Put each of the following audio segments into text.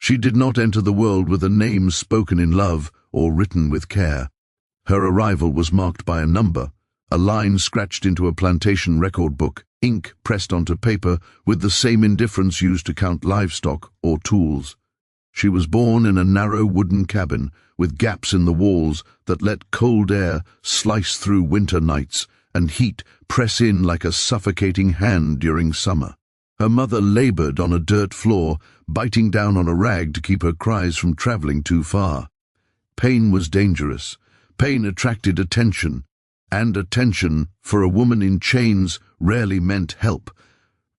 She did not enter the world with a name spoken in love or written with care. Her arrival was marked by a number, a line scratched into a plantation record book, ink pressed onto paper with the same indifference used to count livestock or tools. She was born in a narrow wooden cabin with gaps in the walls that let cold air slice through winter nights and heat press in like a suffocating hand during summer. Her mother labored on a dirt floor, biting down on a rag to keep her cries from traveling too far. Pain was dangerous. Pain attracted attention, and attention, for a woman in chains, rarely meant help.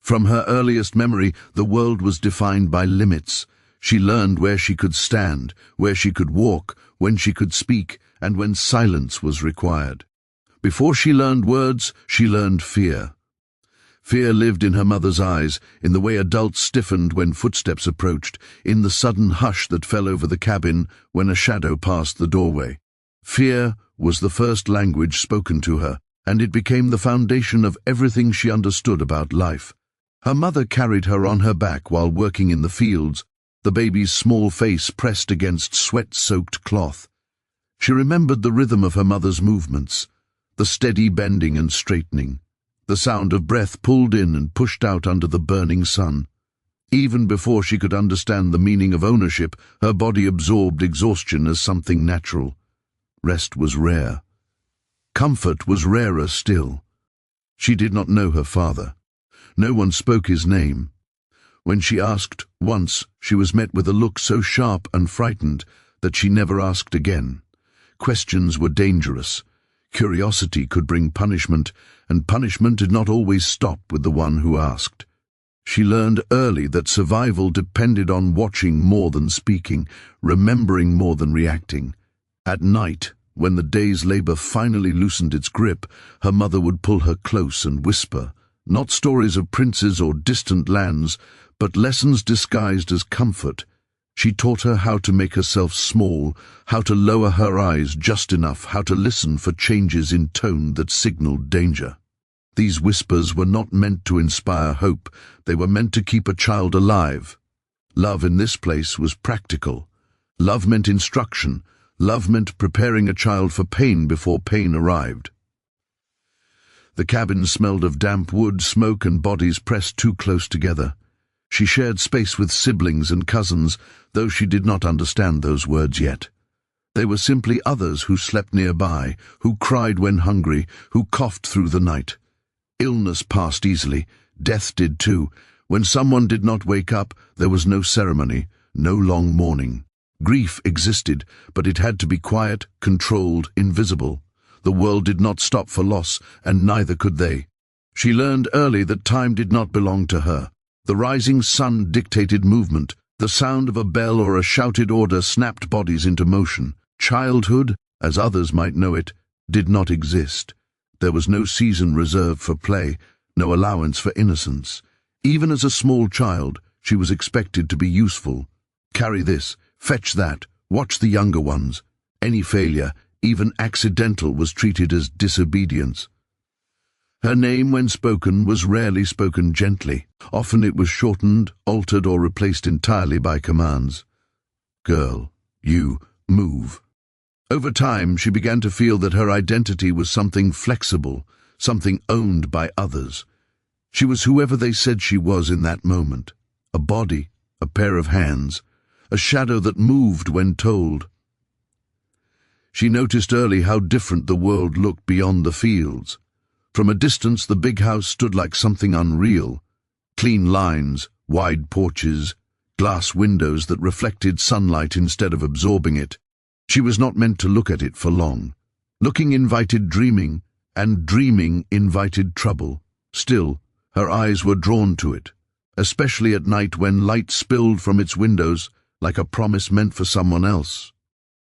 From her earliest memory, the world was defined by limits. She learned where she could stand, where she could walk, when she could speak, and when silence was required. Before she learned words, she learned fear. Fear lived in her mother's eyes, in the way adults stiffened when footsteps approached, in the sudden hush that fell over the cabin when a shadow passed the doorway. Fear was the first language spoken to her, and it became the foundation of everything she understood about life. Her mother carried her on her back while working in the fields, the baby's small face pressed against sweat-soaked cloth. She remembered the rhythm of her mother's movements, the steady bending and straightening, the sound of breath pulled in and pushed out under the burning sun. Even before she could understand the meaning of ownership, her body absorbed exhaustion as something natural. Rest was rare. Comfort was rarer still. She did not know her father. No one spoke his name. When she asked once, she was met with a look so sharp and frightened that she never asked again. Questions were dangerous. Curiosity could bring punishment, and punishment did not always stop with the one who asked. She learned early that survival depended on watching more than speaking, remembering more than reacting. At night, when the day's labor finally loosened its grip, her mother would pull her close and whisper, not stories of princes or distant lands, but lessons disguised as comfort. She taught her how to make herself small, how to lower her eyes just enough, how to listen for changes in tone that signaled danger. These whispers were not meant to inspire hope, they were meant to keep a child alive. Love in this place was practical. Love meant instruction. Love meant preparing a child for pain before pain arrived. The cabin smelled of damp wood, smoke, and bodies pressed too close together. She shared space with siblings and cousins, though she did not understand those words yet. They were simply others who slept nearby, who cried when hungry, who coughed through the night. Illness passed easily. Death did too. When someone did not wake up, there was no ceremony, no long mourning. Grief existed, but it had to be quiet, controlled, invisible. The world did not stop for loss, and neither could they. She learned early that time did not belong to her. The rising sun dictated movement. The sound of a bell or a shouted order snapped bodies into motion. Childhood, as others might know it, did not exist. There was no season reserved for play, no allowance for innocence. Even as a small child, she was expected to be useful. Carry this, fetch that, watch the younger ones. Any failure, even accidental, was treated as disobedience. Her name, when spoken, was rarely spoken gently. Often it was shortened, altered, or replaced entirely by commands. Girl, you, move. Over time, she began to feel that her identity was something flexible, something owned by others. She was whoever they said she was in that moment. A body, a pair of hands, a shadow that moved when told. She noticed early how different the world looked beyond the fields. From a distance, the big house stood like something unreal. Clean lines, wide porches, glass windows that reflected sunlight instead of absorbing it. She was not meant to look at it for long. Looking invited dreaming, and dreaming invited trouble. Still, her eyes were drawn to it, especially at night when light spilled from its windows like a promise meant for someone else.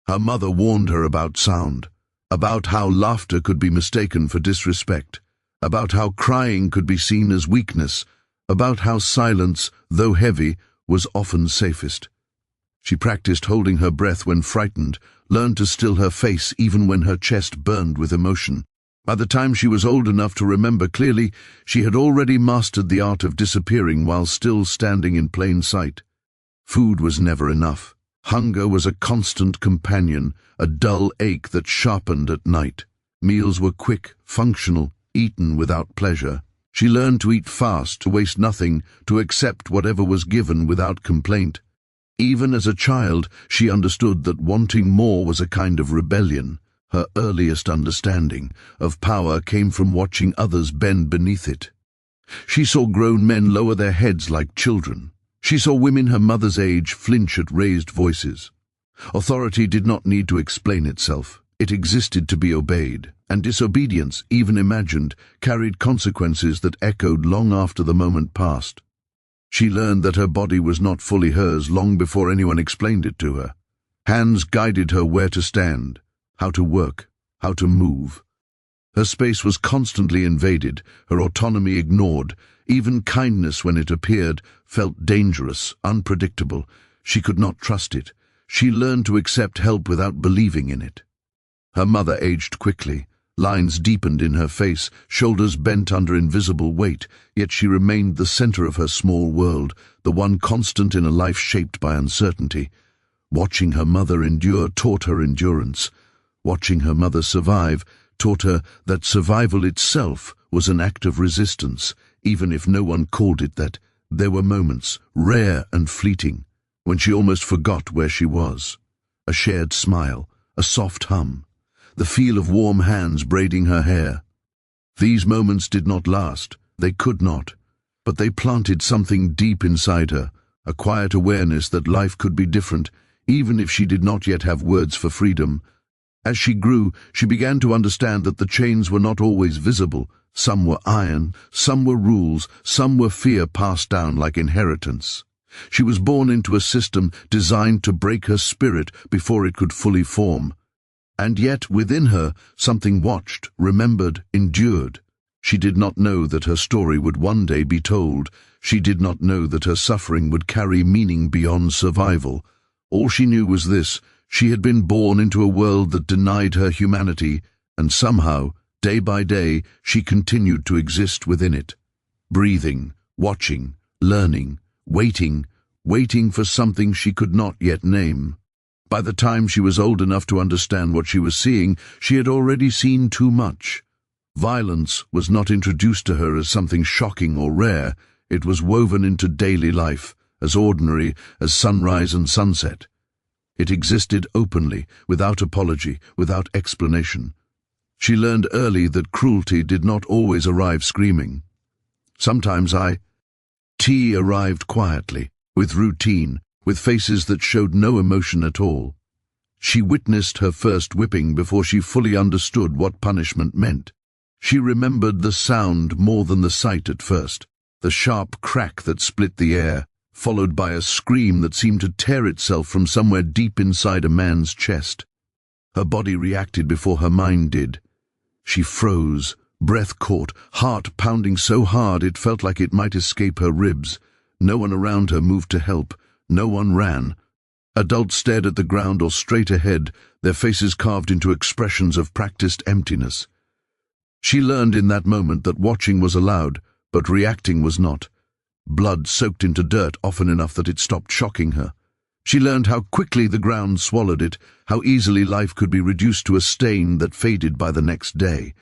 Her mother warned her about sound, about how laughter could be mistaken for disrespect, about how crying could be seen as weakness, about how silence, though heavy, was often safest. She practiced holding her breath when frightened, learned to still her face even when her chest burned with emotion. By the time she was old enough to remember clearly, she had already mastered the art of disappearing while still standing in plain sight. Food was never enough. Hunger was a constant companion, a dull ache that sharpened at night. Meals were quick, functional, eaten without pleasure. She learned to eat fast, to waste nothing, to accept whatever was given without complaint. Even as a child, she understood that wanting more was a kind of rebellion. Her earliest understanding of power came from watching others bend beneath it. She saw grown men lower their heads like children. She saw women her mother's age flinch at raised voices. Authority did not need to explain itself. It existed to be obeyed, and disobedience, even imagined, carried consequences that echoed long after the moment passed. She learned that her body was not fully hers long before anyone explained it to her. Hands guided her where to stand, how to work, how to move. Her space was constantly invaded, her autonomy ignored. Even kindness, when it appeared, felt dangerous, unpredictable. She could not trust it. She learned to accept help without believing in it. Her mother aged quickly. Lines deepened in her face, shoulders bent under invisible weight, yet she remained the center of her small world, the one constant in a life shaped by uncertainty. Watching her mother endure taught her endurance. Watching her mother survive taught her that survival itself was an act of resistance, even if no one called it that. There were moments, rare and fleeting, when she almost forgot where she was. A shared smile, a soft hum, the feel of warm hands braiding her hair. These moments did not last, they could not, but they planted something deep inside her, a quiet awareness that life could be different, even if she did not yet have words for freedom. As she grew, she began to understand that the chains were not always visible. Some were iron, some were rules, some were fear passed down like inheritance. She was born into a system designed to break her spirit before it could fully form. And yet, within her, something watched, remembered, endured. She did not know that her story would one day be told. She did not know that her suffering would carry meaning beyond survival. All she knew was this: she had been born into a world that denied her humanity, and somehow, day by day, she continued to exist within it. Breathing, watching, learning, waiting for something she could not yet name. By the time she was old enough to understand what she was seeing, she had already seen too much. Violence was not introduced to her as something shocking or rare. It was woven into daily life, as ordinary as sunrise and sunset. It existed openly, without apology, without explanation. She learned early that cruelty did not always arrive screaming. Sometimes tea arrived quietly, with routine, with faces that showed no emotion at all. She witnessed her first whipping before she fully understood what punishment meant. She remembered the sound more than the sight at first, the sharp crack that split the air, followed by a scream that seemed to tear itself from somewhere deep inside a man's chest. Her body reacted before her mind did. She froze, breath caught, heart pounding so hard it felt like it might escape her ribs. No one around her moved to help. No one ran. Adults stared at the ground or straight ahead, their faces carved into expressions of practiced emptiness. She learned in that moment that watching was allowed, but reacting was not. Blood soaked into dirt often enough that it stopped shocking her. She learned how quickly the ground swallowed it, how easily life could be reduced to a stain that faded by the next day.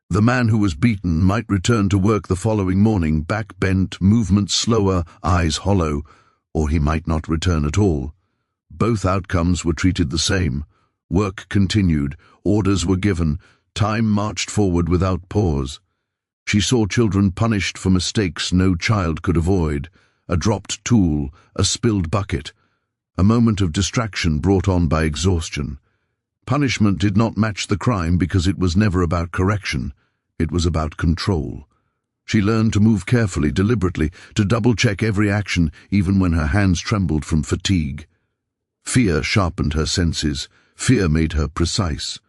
The man who was beaten might return to work the following morning, back bent, movements slower, eyes hollow, or he might not return at all. Both outcomes were treated the same. Work continued, orders were given, time marched forward without pause. She saw children punished for mistakes no child could avoid, a dropped tool, a spilled bucket, a moment of distraction brought on by exhaustion. Punishment did not match the crime because it was never about correction, it was about control. She learned to move carefully, deliberately, to double-check every action, even when her hands trembled from fatigue. Fear sharpened her senses. Fear made her precise.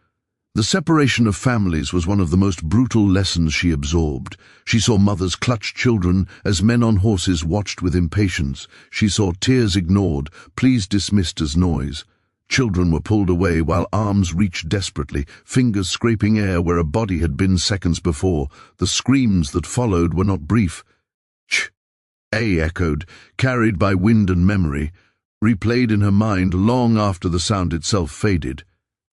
The separation of families was one of the most brutal lessons she absorbed. She saw mothers clutch children as men on horses watched with impatience. She saw tears ignored, pleas dismissed as noise. Children were pulled away while arms reached desperately, fingers scraping air where a body had been seconds before. The screams that followed were not brief. Ch! A echoed, carried by wind and memory. replayed in her mind long after the sound itself faded.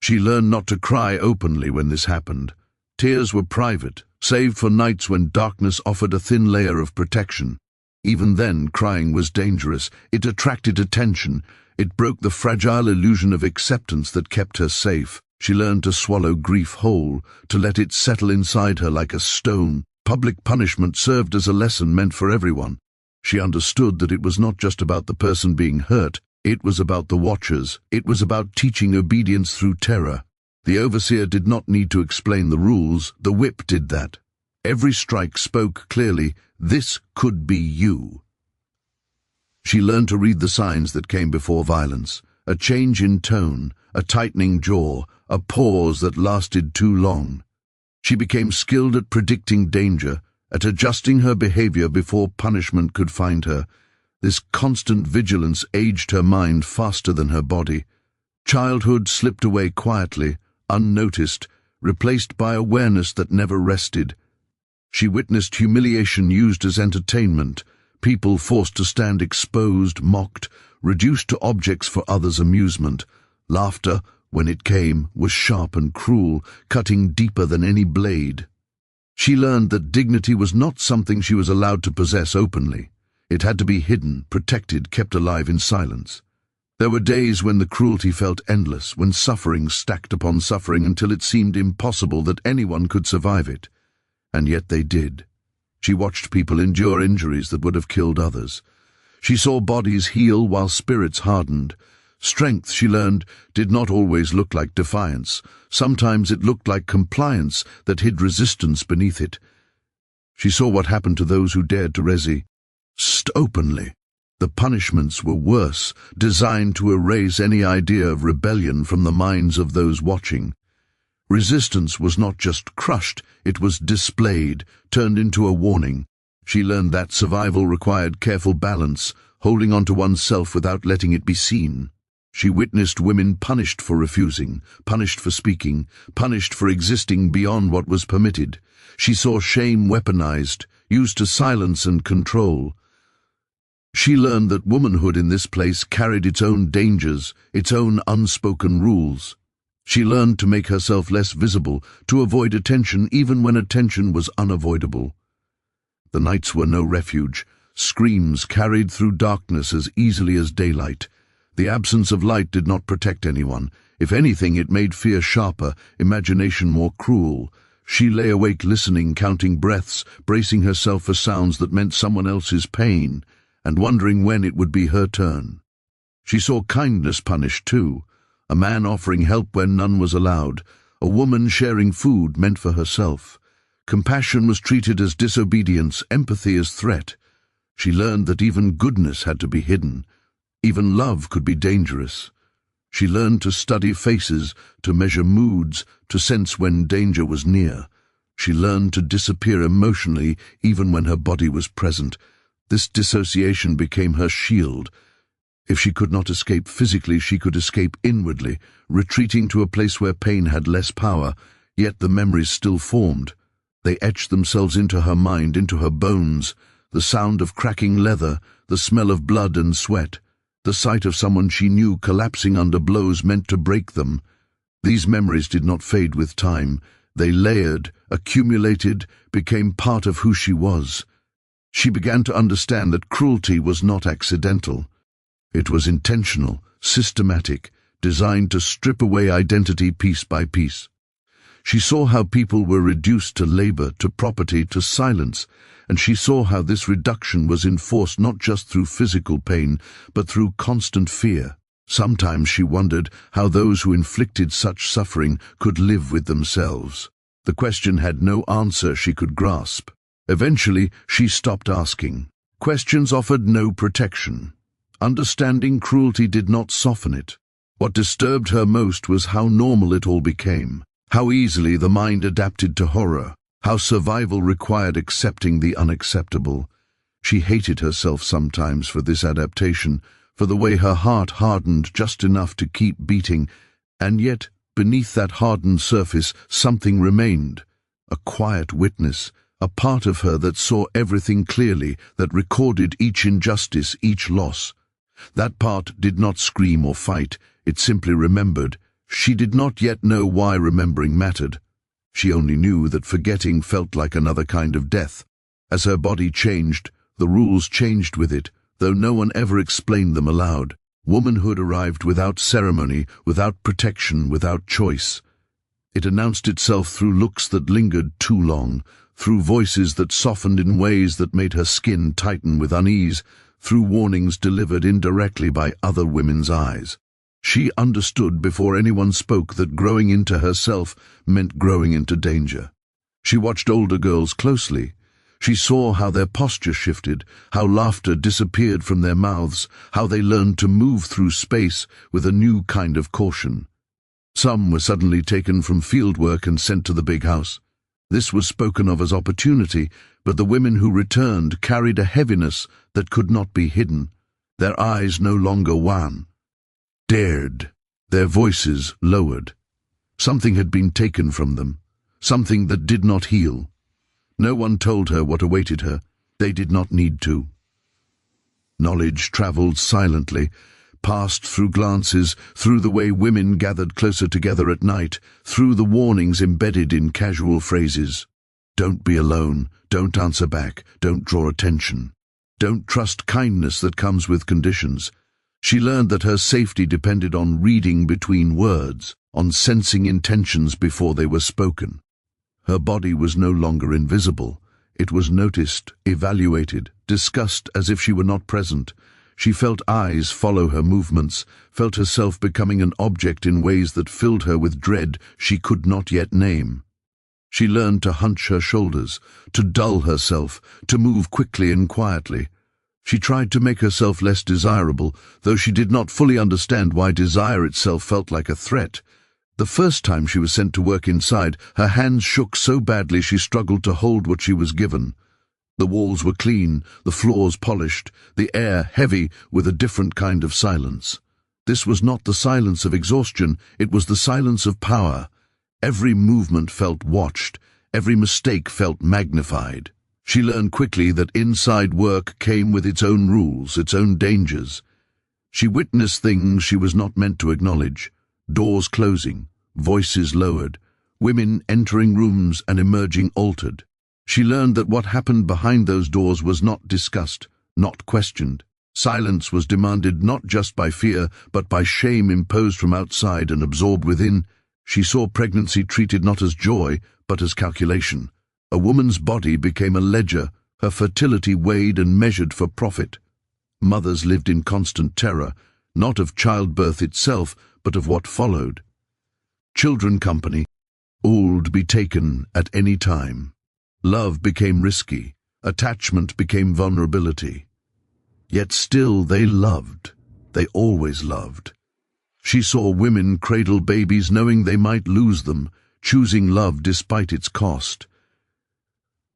She learned not to cry openly when this happened. Tears were private, save for nights when darkness offered a thin layer of protection. Even then, crying was dangerous. It attracted attention. It broke the fragile illusion of acceptance that kept her safe. She learned to swallow grief whole, to let it settle inside her like a stone. Public punishment served as a lesson meant for everyone. She understood that it was not just about the person being hurt, it was about the watchers. It was about teaching obedience through terror. The overseer did not need to explain the rules, the whip did that. Every strike spoke clearly, "This could be you." She learned to read the signs that came before violence, a change in tone, a tightening jaw, a pause that lasted too long. She became skilled at predicting danger, at adjusting her behavior before punishment could find her. This constant vigilance aged her mind faster than her body. Childhood slipped away quietly, unnoticed, replaced by awareness that never rested. She witnessed humiliation used as entertainment, people forced to stand exposed, mocked, reduced to objects for others' amusement. Laughter, when it came, was sharp and cruel, cutting deeper than any blade. She learned that dignity was not something she was allowed to possess openly. It had to be hidden, protected, kept alive in silence. There were days when the cruelty felt endless, when suffering stacked upon suffering until it seemed impossible that anyone could survive it. And yet they did. She watched people endure injuries that would have killed others. She saw bodies heal while spirits hardened. Strength, she learned, did not always look like defiance. Sometimes it looked like compliance that hid resistance beneath it. She saw what happened to those who dared to resist openly. The punishments were worse, designed to erase any idea of rebellion from the minds of those watching. Resistance was not just crushed, it was displayed, turned into a warning. She learned that survival required careful balance, holding on to oneself without letting it be seen. She witnessed women punished for refusing, punished for speaking, punished for existing beyond what was permitted. She saw shame weaponized, used to silence and control. She learned that womanhood in this place carried its own dangers, its own unspoken rules. She learned to make herself less visible, to avoid attention even when attention was unavoidable. The nights were no refuge. Screams carried through darkness as easily as daylight. The absence of light did not protect anyone. If anything, it made fear sharper, imagination more cruel. She lay awake listening, counting breaths, bracing herself for sounds that meant someone else's pain, and wondering when it would be her turn. She saw kindness punished too, a man offering help when none was allowed, a woman sharing food meant for herself. Compassion was treated as disobedience, empathy as threat. She learned that even goodness had to be hidden. Even love could be dangerous. She learned to study faces, to measure moods, to sense when danger was near. She learned to disappear emotionally even when her body was present. This dissociation became her shield. If she could not escape physically, she could escape inwardly, retreating to a place where pain had less power, yet the memories still formed. They etched themselves into her mind, into her bones. The sound of cracking leather, the smell of blood and sweat, the sight of someone she knew collapsing under blows meant to break them. These memories did not fade with time. They layered, accumulated, became part of who she was. She began to understand that cruelty was not accidental. It was intentional, systematic, designed to strip away identity piece by piece. She saw how people were reduced to labor, to property, to silence, and she saw how this reduction was enforced not just through physical pain, but through constant fear. Sometimes she wondered how those who inflicted such suffering could live with themselves. The question had no answer she could grasp. Eventually, she stopped asking. Questions offered no protection. Understanding cruelty did not soften it. What disturbed her most was how normal it all became, how easily the mind adapted to horror, how survival required accepting the unacceptable. She hated herself sometimes for this adaptation, for the way her heart hardened just enough to keep beating, and yet, beneath that hardened surface, something remained, a quiet witness, a part of her that saw everything clearly, that recorded each injustice, each loss. That part did not scream or fight, it simply remembered. She did not yet know why remembering mattered. She only knew that forgetting felt like another kind of death. As her body changed, the rules changed with it, though no one ever explained them aloud. Womanhood arrived without ceremony, without protection, without choice. It announced itself through looks that lingered too long, through voices that softened in ways that made her skin tighten with unease, through warnings delivered indirectly by other women's eyes. She understood before anyone spoke that growing into herself meant growing into danger. She watched older girls closely. She saw how their posture shifted, how laughter disappeared from their mouths, how they learned to move through space with a new kind of caution. Some were suddenly taken from field work and sent to the big house. This was spoken of as opportunity, but the women who returned carried a heaviness that could not be hidden. Their eyes no longer wan, dared, their voices lowered. Something had been taken from them, something that did not heal. No one told her what awaited her. They did not need to. Knowledge traveled silently, passed through glances, through the way women gathered closer together at night, through the warnings embedded in casual phrases. Don't be alone, don't answer back, don't draw attention. Don't trust kindness that comes with conditions. She learned that her safety depended on reading between words, on sensing intentions before they were spoken. Her body was no longer invisible. It was noticed, evaluated, discussed as if she were not present. She felt eyes follow her movements, felt herself becoming an object in ways that filled her with dread she could not yet name. She learned to hunch her shoulders, to dull herself, to move quickly and quietly. She tried to make herself less desirable, though she did not fully understand why desire itself felt like a threat. The first time she was sent to work inside, her hands shook so badly she struggled to hold what she was given. The walls were clean, the floors polished, the air heavy with a different kind of silence. This was not the silence of exhaustion, it was the silence of power. Every movement felt watched, every mistake felt magnified. She learned quickly that inside work came with its own rules, its own dangers. She witnessed things she was not meant to acknowledge. Doors closing, voices lowered, women entering rooms and emerging altered. She learned that what happened behind those doors was not discussed, not questioned. Silence was demanded not just by fear, but by shame imposed from outside and absorbed within. She saw pregnancy treated not as joy, but as calculation. A woman's body became a ledger, her fertility weighed and measured for profit. Mothers lived in constant terror, not of childbirth itself, but of what followed. Children company, all'd be taken at any time. Love became risky, attachment became vulnerability. Yet still they loved, they always loved. She saw women cradle babies knowing they might lose them, choosing love despite its cost.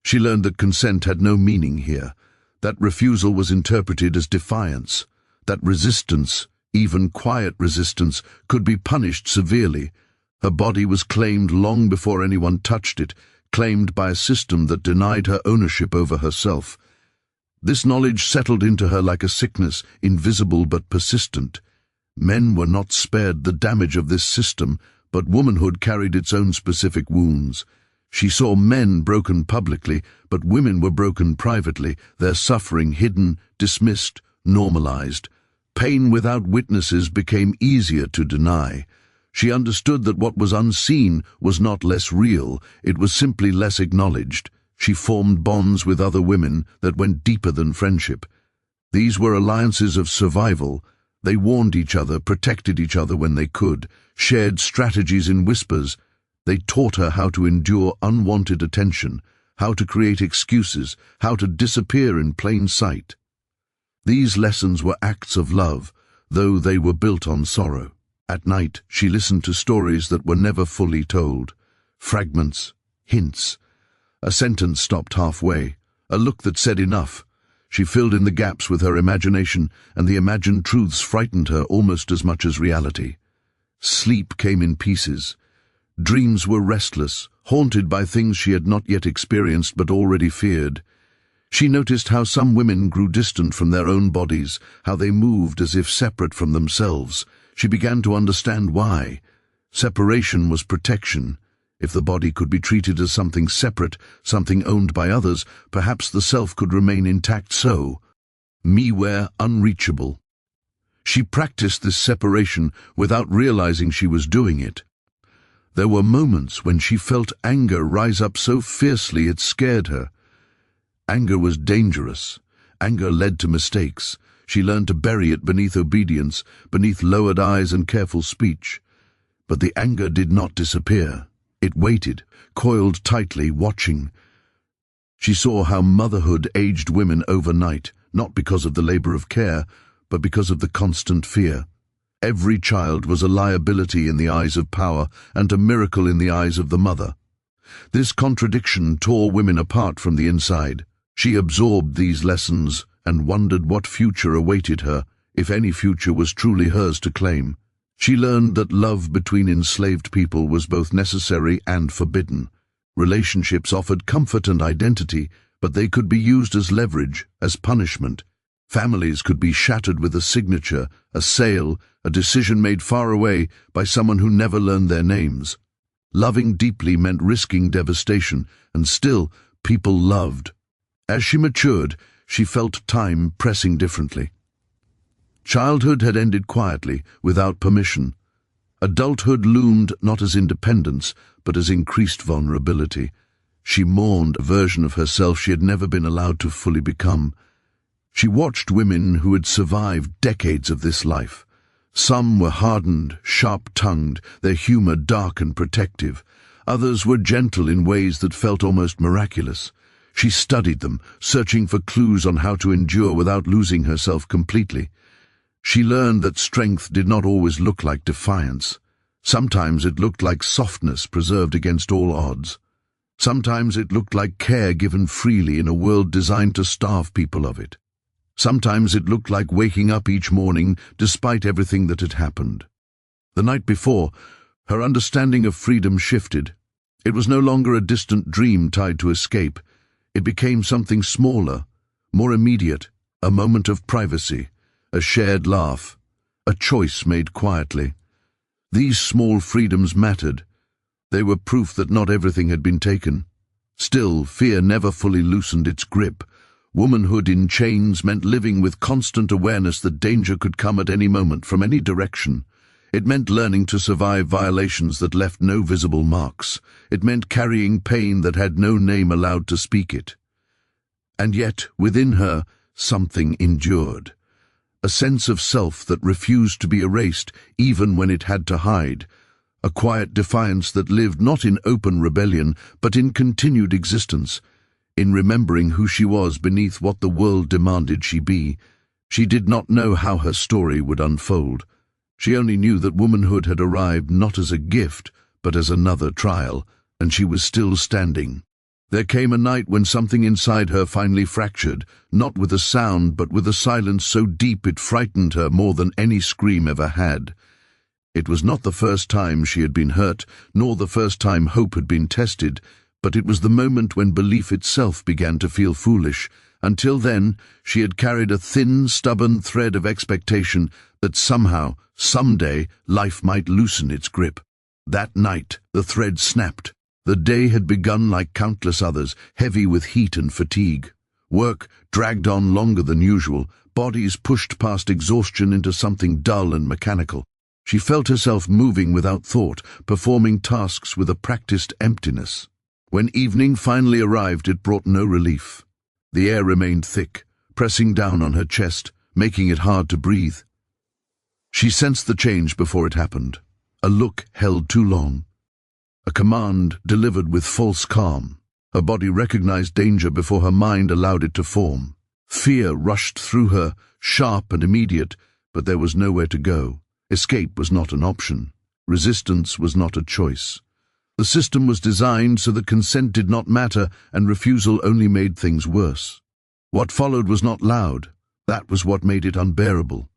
She learned that consent had no meaning here, that refusal was interpreted as defiance, that resistance, even quiet resistance, could be punished severely. Her body was claimed long before anyone touched it, claimed by a system that denied her ownership over herself. This knowledge settled into her like a sickness, invisible but persistent. Men were not spared the damage of this system, but womanhood carried its own specific wounds. She saw men broken publicly, but women were broken privately, their suffering hidden, dismissed, normalized. Pain without witnesses became easier to deny. She understood that what was unseen was not less real, it was simply less acknowledged. She formed bonds with other women that went deeper than friendship. These were alliances of survival. They warned each other, protected each other when they could, shared strategies in whispers. They taught her how to endure unwanted attention, how to create excuses, how to disappear in plain sight. These lessons were acts of love, though they were built on sorrow. At night, she listened to stories that were never fully told. Fragments, hints. A sentence stopped halfway, a look that said enough. She filled in the gaps with her imagination, and the imagined truths frightened her almost as much as reality. Sleep came in pieces. Dreams were restless, haunted by things she had not yet experienced but already feared. She noticed how some women grew distant from their own bodies, how they moved as if separate from themselves. She began to understand why. Separation was protection. If the body could be treated as something separate, something owned by others, perhaps the self could remain intact. So, me-ware unreachable. She practiced this separation without realizing she was doing it. There were moments when she felt anger rise up so fiercely it scared her. Anger was dangerous. Anger led to mistakes. She learned to bury it beneath obedience, beneath lowered eyes and careful speech. But the anger did not disappear. It waited, coiled tightly, watching. She saw how motherhood aged women overnight, not because of the labor of care, but because of the constant fear. Every child was a liability in the eyes of power and a miracle in the eyes of the mother. This contradiction tore women apart from the inside. She absorbed these lessons and wondered what future awaited her, if any future was truly hers to claim. She learned that love between enslaved people was both necessary and forbidden. Relationships offered comfort and identity, but they could be used as leverage, as punishment. Families could be shattered with a signature, a sale, a decision made far away by someone who never learned their names. Loving deeply meant risking devastation, and still, people loved. As she matured, she felt time pressing differently. Childhood had ended quietly, without permission. Adulthood loomed not as independence, but as increased vulnerability. She mourned a version of herself she had never been allowed to fully become. She watched women who had survived decades of this life. Some were hardened, sharp-tongued, their humor dark and protective. Others were gentle in ways that felt almost miraculous. She studied them, searching for clues on how to endure without losing herself completely. She learned that strength did not always look like defiance. Sometimes it looked like softness preserved against all odds. Sometimes it looked like care given freely in a world designed to starve people of it. Sometimes it looked like waking up each morning despite everything that had happened. The night before, her understanding of freedom shifted. It was no longer a distant dream tied to escape. It became something smaller, more immediate, a moment of privacy, a shared laugh, a choice made quietly. These small freedoms mattered. They were proof that not everything had been taken. Still, fear never fully loosened its grip. Womanhood in chains meant living with constant awareness that danger could come at any moment from any direction. It meant learning to survive violations that left no visible marks. It meant carrying pain that had no name allowed to speak it. And yet, within her, something endured. A sense of self that refused to be erased even when it had to hide. A quiet defiance that lived not in open rebellion, but in continued existence. In remembering who she was beneath what the world demanded she be. She did not know how her story would unfold. She only knew that womanhood had arrived not as a gift, but as another trial, and she was still standing. There came a night when something inside her finally fractured, not with a sound, but with a silence so deep it frightened her more than any scream ever had. It was not the first time she had been hurt, nor the first time hope had been tested, but it was the moment when belief itself began to feel foolish. Until then, she had carried a thin, stubborn thread of expectation that somehow, someday, life might loosen its grip. That night, the thread snapped. The day had begun like countless others, heavy with heat and fatigue. Work dragged on longer than usual, bodies pushed past exhaustion into something dull and mechanical. She felt herself moving without thought, performing tasks with a practiced emptiness. When evening finally arrived, it brought no relief. The air remained thick, pressing down on her chest, making it hard to breathe. She sensed the change before it happened. A look held too long. A command delivered with false calm. Her body recognized danger before her mind allowed it to form. Fear rushed through her, sharp and immediate, but there was nowhere to go. Escape was not an option. Resistance was not a choice. The system was designed so that consent did not matter and refusal only made things worse. What followed was not loud. That was what made it unbearable.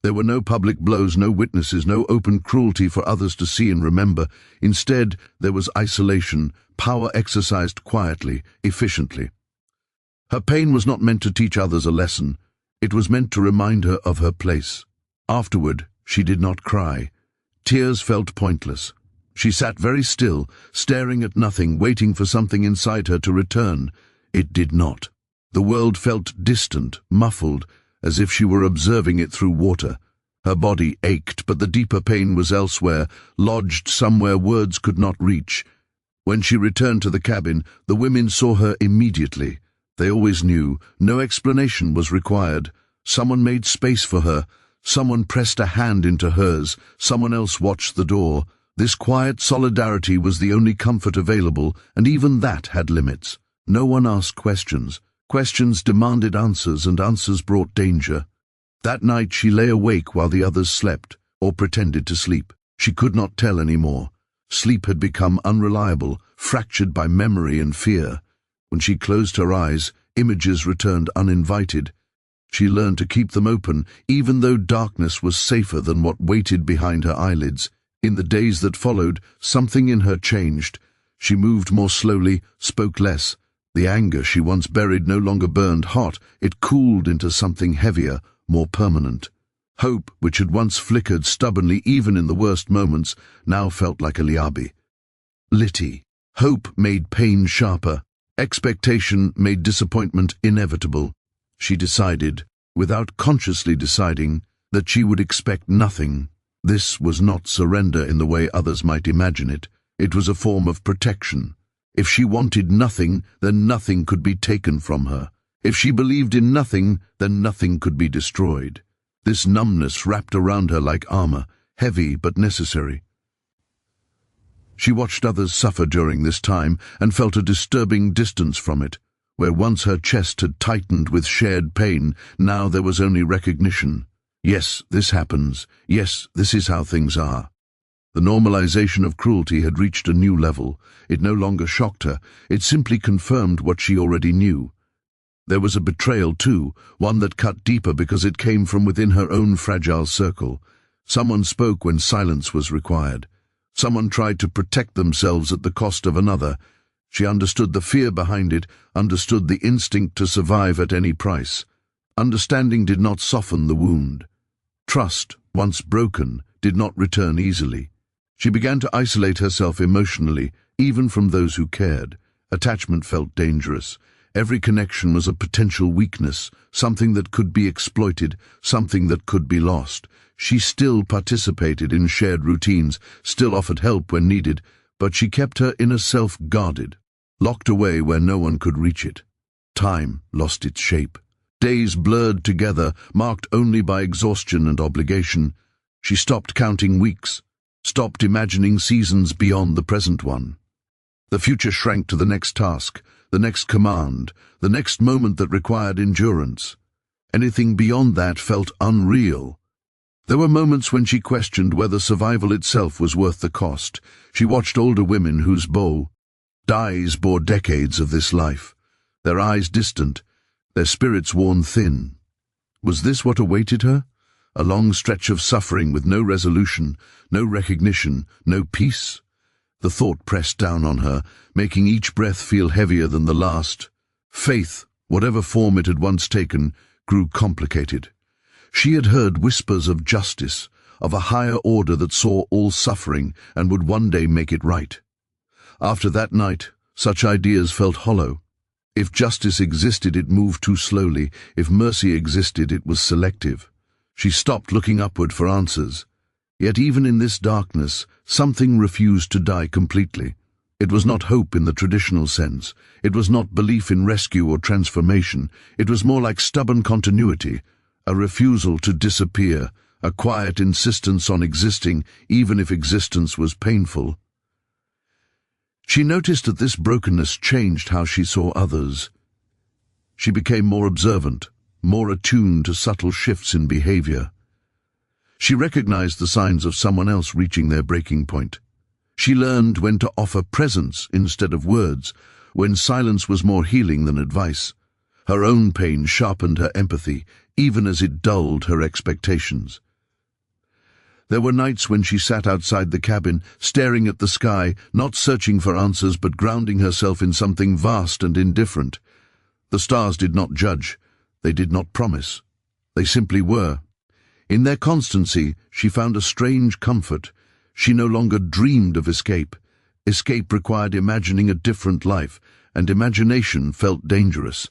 There were no public blows, no witnesses, no open cruelty for others to see and remember. Instead, there was isolation, power exercised quietly, efficiently. Her pain was not meant to teach others a lesson. It was meant to remind her of her place. Afterward, she did not cry. Tears felt pointless. She sat very still, staring at nothing, waiting for something inside her to return. It did not. The world felt distant, muffled, as if she were observing it through water. Her body ached, but the deeper pain was elsewhere, lodged somewhere words could not reach. When she returned to the cabin, the women saw her immediately. They always knew. No explanation was required. Someone made space for her. Someone pressed a hand into hers. Someone else watched the door. This quiet solidarity was the only comfort available, and even that had limits. No one asked questions. Questions demanded answers, and answers brought danger. That night she lay awake while the others slept, or pretended to sleep. She could not tell any more. Sleep had become unreliable, fractured by memory and fear. When she closed her eyes, images returned uninvited. She learned to keep them open, even though darkness was safer than what waited behind her eyelids. In the days that followed, something in her changed. She moved more slowly, spoke less. The anger she once buried no longer burned hot. It cooled into something heavier, more permanent. Hope, which had once flickered stubbornly even in the worst moments, now felt like a liabi. Litty. Hope made pain sharper. Expectation made disappointment inevitable. She decided, without consciously deciding, that she would expect nothing. This was not surrender in the way others might imagine it. It was a form of protection. If she wanted nothing, then nothing could be taken from her. If she believed in nothing, then nothing could be destroyed. This numbness wrapped around her like armor, heavy but necessary. She watched others suffer during this time and felt a disturbing distance from it. Where once her chest had tightened with shared pain, now there was only recognition. Yes, this happens. Yes, this is how things are. The normalization of cruelty had reached a new level. It no longer shocked her. It simply confirmed what she already knew. There was a betrayal too, one that cut deeper because it came from within her own fragile circle. Someone spoke when silence was required. Someone tried to protect themselves at the cost of another. She understood the fear behind it, understood the instinct to survive at any price. Understanding did not soften the wound. Trust, once broken, did not return easily. She began to isolate herself emotionally, even from those who cared. Attachment felt dangerous. Every connection was a potential weakness, something that could be exploited, something that could be lost. She still participated in shared routines, still offered help when needed, but she kept her inner self guarded, locked away where no one could reach it. Time lost its shape. Days blurred together, marked only by exhaustion and obligation. She stopped counting weeks, stopped imagining seasons beyond the present one. The future shrank to the next task, the next command, the next moment that required endurance. Anything beyond that felt unreal. There were moments when she questioned whether survival itself was worth the cost. She watched older women whose dyes bore decades of this life, their eyes distant, their spirits worn thin. Was this what awaited her? A long stretch of suffering with no resolution, no recognition, no peace? The thought pressed down on her, making each breath feel heavier than the last. Faith, whatever form it had once taken, grew complicated. She had heard whispers of justice, of a higher order that saw all suffering and would one day make it right. After that night, such ideas felt hollow. If justice existed, it moved too slowly. If mercy existed, it was selective. She stopped looking upward for answers. Yet even in this darkness, something refused to die completely. It was not hope in the traditional sense. It was not belief in rescue or transformation. It was more like stubborn continuity, a refusal to disappear, a quiet insistence on existing, even if existence was painful. She noticed that this brokenness changed how she saw others. She became more observant, more attuned to subtle shifts in behavior. She recognized the signs of someone else reaching their breaking point. She learned when to offer presence instead of words, when silence was more healing than advice. Her own pain sharpened her empathy, even as it dulled her expectations. There were nights when she sat outside the cabin, staring at the sky, not searching for answers but grounding herself in something vast and indifferent. The stars did not judge, they did not promise. They simply were. In their constancy, she found a strange comfort. She no longer dreamed of escape. Escape required imagining a different life, and imagination felt dangerous.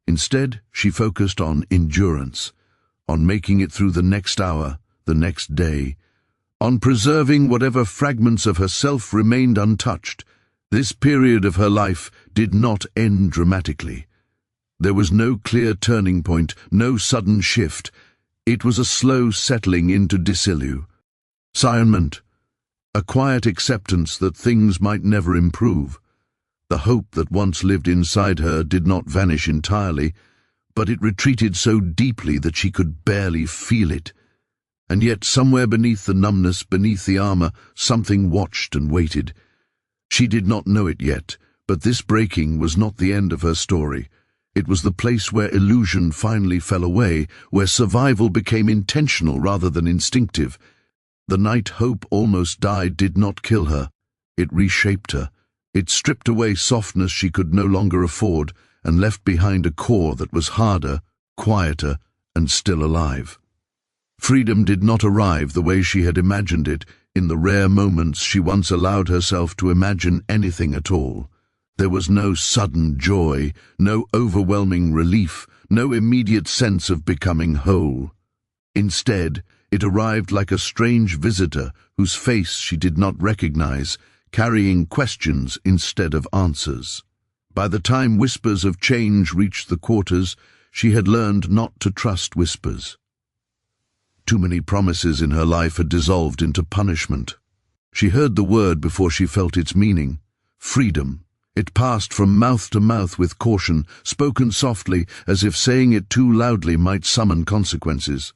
Instead, she focused on endurance, on making it through the next hour, the next day, on preserving whatever fragments of herself remained untouched. This period of her life did not end dramatically. There was no clear turning point, no sudden shift. It was a slow settling into disillusionment, a quiet acceptance that things might never improve. The hope that once lived inside her did not vanish entirely, but it retreated so deeply that she could barely feel it. And yet somewhere beneath the numbness, beneath the armor, something watched and waited. She did not know it yet, but this breaking was not the end of her story. It was the place where illusion finally fell away, where survival became intentional rather than instinctive. The night hope almost died did not kill her. It reshaped her. It stripped away softness she could no longer afford and left behind a core that was harder, quieter, and still alive. Freedom did not arrive the way she had imagined it in the rare moments she once allowed herself to imagine anything at all. There was no sudden joy, no overwhelming relief, no immediate sense of becoming whole. Instead, it arrived like a strange visitor whose face she did not recognize, carrying questions instead of answers. By the time whispers of change reached the quarters, she had learned not to trust whispers. Too many promises in her life had dissolved into punishment. She heard the word before she felt its meaning: freedom. It passed from mouth to mouth with caution, spoken softly, as if saying it too loudly might summon consequences.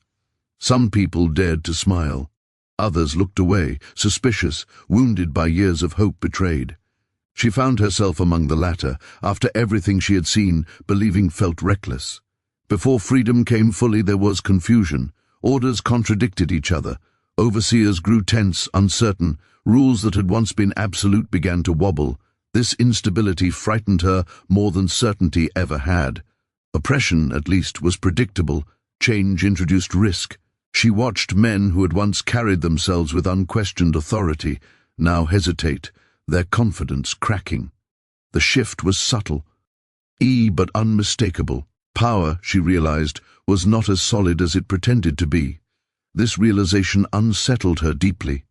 Some people dared to smile. Others looked away, suspicious, wounded by years of hope betrayed. She found herself among the latter, after everything she had seen, believing felt reckless. Before freedom came fully, there was confusion. Orders contradicted each other. Overseers grew tense, uncertain. Rules that had once been absolute began to wobble. This instability frightened her more than certainty ever had. Oppression, at least, was predictable. Change introduced risk. She watched men who had once carried themselves with unquestioned authority now hesitate, their confidence cracking. The shift was subtle, but unmistakable. Power, she realized, was not as solid as it pretended to be. This realization unsettled her deeply.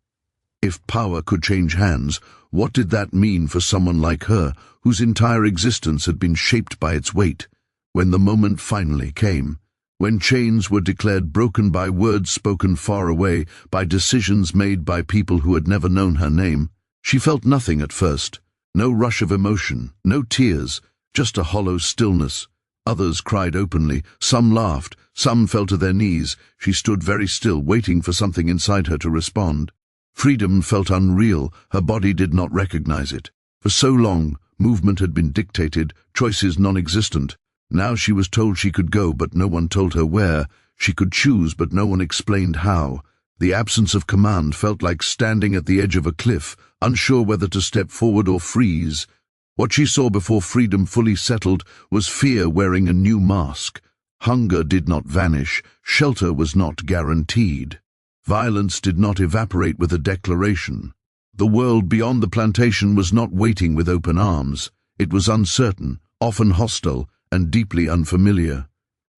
If power could change hands, what did that mean for someone like her, whose entire existence had been shaped by its weight? When the moment finally came, when chains were declared broken by words spoken far away, by decisions made by people who had never known her name, she felt nothing at first. No rush of emotion, no tears, just a hollow stillness. Others cried openly, some laughed, some fell to their knees. She stood very still, waiting for something inside her to respond. Freedom felt unreal. Her body did not recognize it. For so long, movement had been dictated, choices non-existent. Now she was told she could go, but no one told her where. She could choose, but no one explained how. The absence of command felt like standing at the edge of a cliff, unsure whether to step forward or freeze. What she saw before freedom fully settled was fear wearing a new mask. Hunger did not vanish. Shelter was not guaranteed. Violence did not evaporate with a declaration. The world beyond the plantation was not waiting with open arms. It was uncertain, often hostile, and deeply unfamiliar.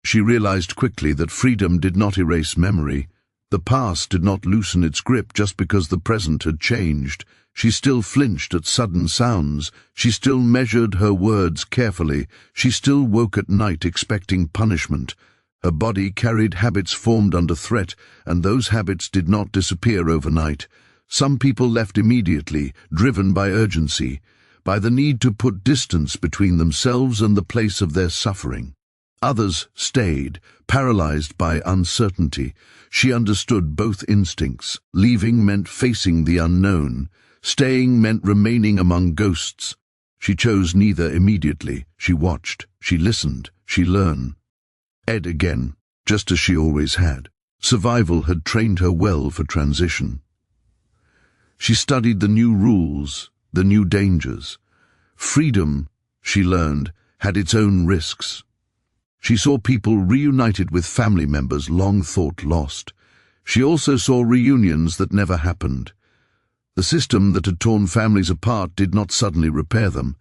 She realized quickly that freedom did not erase memory. The past did not loosen its grip just because the present had changed. She still flinched at sudden sounds. She still measured her words carefully. She still woke at night expecting punishment. Her body carried habits formed under threat, and those habits did not disappear overnight. Some people left immediately, driven by urgency, by the need to put distance between themselves and the place of their suffering. Others stayed, paralyzed by uncertainty. She understood both instincts. Leaving meant facing the unknown. Staying meant remaining among ghosts. She chose neither immediately. She watched, she listened, she learned. Again, just as she always had. Survival had trained her well for transition. She studied the new rules, the new dangers. Freedom, she learned, had its own risks. She saw people reunited with family members long thought lost. She also saw reunions that never happened. The system that had torn families apart did not suddenly repair them.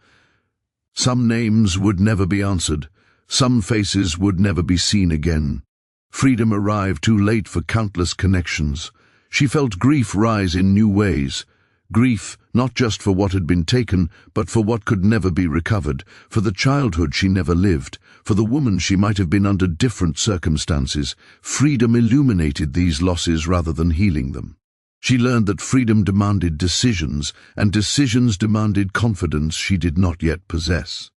Some names would never be answered. Some faces would never be seen again. Freedom arrived too late for countless connections. She felt grief rise in new ways. Grief not just for what had been taken, but for what could never be recovered, for the childhood she never lived, for the woman she might have been under different circumstances. Freedom illuminated these losses rather than healing them. She learned that freedom demanded decisions, and decisions demanded confidence she did not yet possess.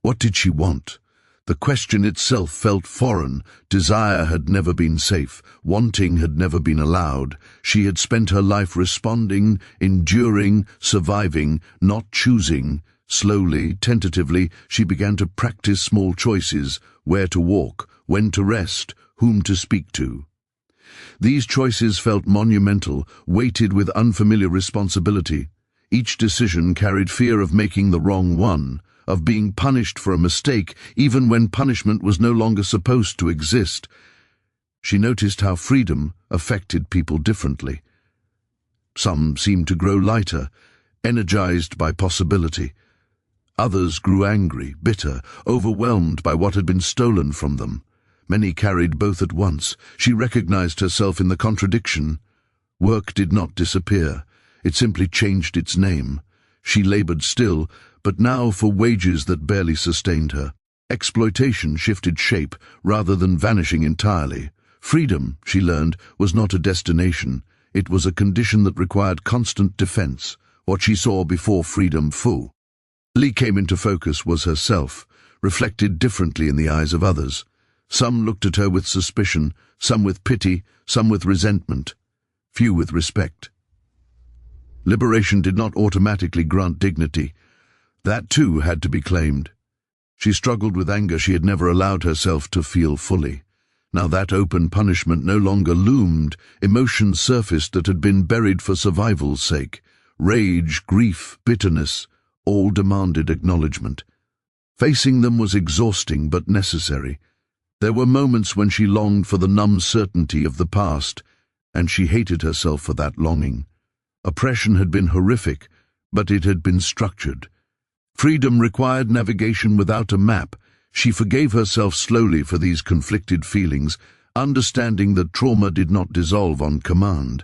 What did she want? The question itself felt foreign. Desire had never been safe. Wanting had never been allowed. She had spent her life responding, enduring, surviving, not choosing. Slowly, tentatively, she began to practice small choices: where to walk, when to rest, whom to speak to. These choices felt monumental, weighted with unfamiliar responsibility. Each decision carried fear of making the wrong one, of being punished for a mistake, even when punishment was no longer supposed to exist. She noticed how freedom affected people differently. Some seemed to grow lighter, energized by possibility. Others grew angry, bitter, overwhelmed by what had been stolen from them. Many carried both at once. She recognized herself in the contradiction. Work did not disappear. It simply changed its name. She labored still, but now for wages that barely sustained her. Exploitation shifted shape rather than vanishing entirely. Freedom, she learned, was not a destination. It was a condition that required constant defense. What she saw before freedom full. Lee came into focus was herself, reflected differently in the eyes of others. Some looked at her with suspicion, some with pity, some with resentment, few with respect. Liberation did not automatically grant dignity. That too had to be claimed. She struggled with anger she had never allowed herself to feel fully. Now that open punishment no longer loomed. Emotions surfaced that had been buried for survival's sake. Rage, grief, bitterness, all demanded acknowledgement. Facing them was exhausting but necessary. There were moments when she longed for the numb certainty of the past, and she hated herself for that longing. Oppression had been horrific, but it had been structured. Freedom required navigation without a map. She forgave herself slowly for these conflicted feelings, understanding that trauma did not dissolve on command.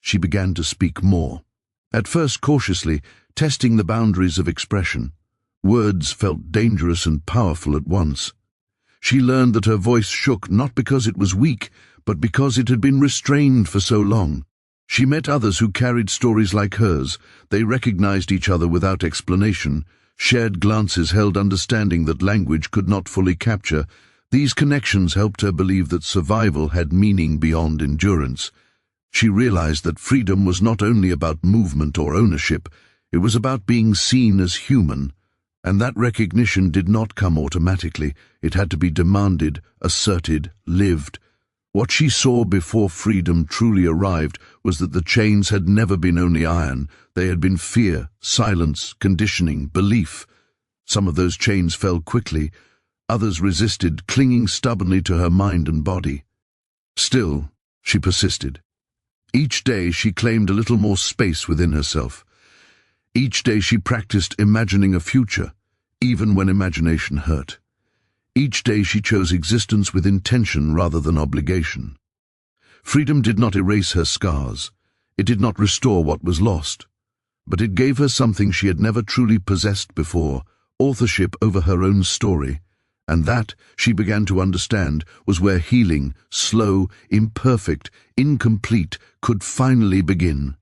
She began to speak more. At first cautiously, testing the boundaries of expression. Words felt dangerous and powerful at once. She learned that her voice shook not because it was weak, but because it had been restrained for so long. She met others who carried stories like hers. They recognized each other without explanation. Shared glances held understanding that language could not fully capture. These connections helped her believe that survival had meaning beyond endurance. She realized that freedom was not only about movement or ownership, it was about being seen as human. And that recognition did not come automatically. It had to be demanded, asserted, lived. What she saw before freedom truly arrived was that the chains had never been only iron. They had been fear, silence, conditioning, belief. Some of those chains fell quickly. Others resisted, clinging stubbornly to her mind and body. Still, she persisted. Each day she claimed a little more space within herself. Each day she practiced imagining a future, even when imagination hurt. Each day she chose existence with intention rather than obligation. Freedom did not erase her scars. It did not restore what was lost. But it gave her something she had never truly possessed before, authorship over her own story. And that, she began to understand, was where healing, slow, imperfect, incomplete, could finally begin.